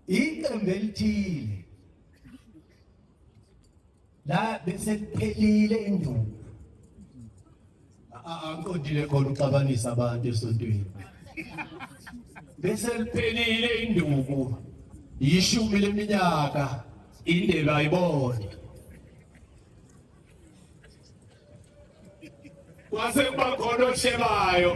iqembu elithile la bese kuphelile induku angiqondile khona uxabanisa abantu esontweni bese liphelile induku ishumi leminyaka indebe ayibone kwase kuba khona oshebayo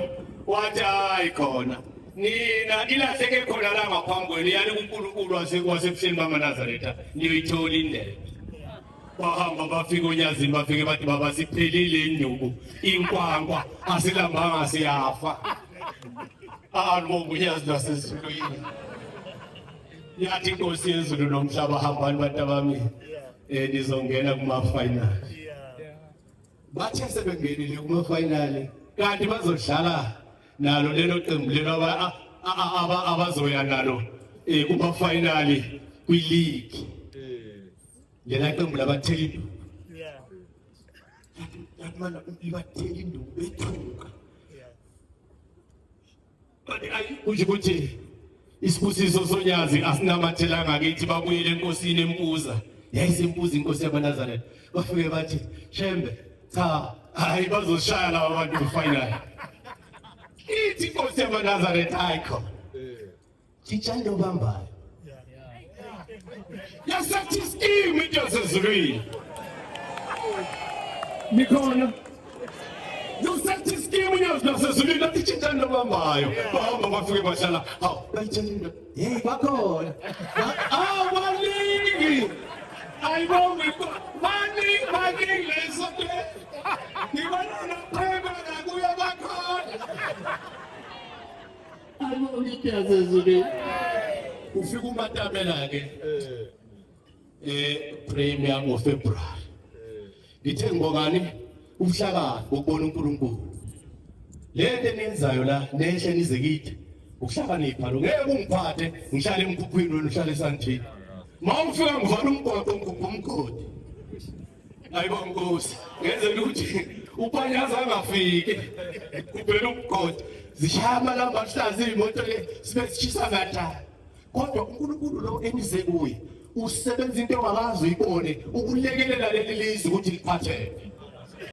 wathi hayi khona nina ilahleke khona la ngaphambi kwenu yani kuNkulunkulu wasebusheni bamaNazaretha niyoyithola indebe bahamba bafika onyazini bafike bathi baba siphelile induku inkwankwa asilambanga siyafa alibonga unyazi lwasezulwini yathi inkosi yezulu nomhlaba hambani bantu abami nizongena kuma-final bathe sebengenile kuma-final kanti bazodlala nalo lelo qembu lelo abazoya nalo kuma-final kwi-league lela qembu labathela induku mana libathela induku bethuka kanti kusho ukuthi isibusiso sonyazi asinamathelela ngakithi babuyele enkosini empuza yayisempuza inkosi yamaNazaretha bafike bathi Shembe cha hayi bazoshaya laba bantu ku-final ithi inkosi yamaNazaretha ayikho thitshando bambayo yasathi scheme into yasezulwini nikhona yosathi scheme unyazi lwasezulwini lathi thitshando bambayo bahamba bafike bahlala hawu bayitshela into hey bakhona maningi ayibonge maningi leso ngibona noqheba nakuya bakhona ayibonge into yasezulwini ufika uMatabela-ke premier ngoFebruary ngithe ngibongani ubuhlakani bokubona uNkulunkulu lento eniyenzayo la nehle nize kithi ukuhlakanipha lo ngeke ungiphathe ngihlale emkhukhwini wena uhlale esandleni mawufika ngivala umgwaqo ngikhupha umgodi ayibona Nkosi ngenzela ukuthi upanyaza angafiki kuphela umgodi zishaya amalamba ahlaza imoto le sibe sishisa ngathana kodwa uNkulunkulu lo enize kuye usebenza into ongakazi uyibone ukulekelela leli lizwe ukuthi liphatheke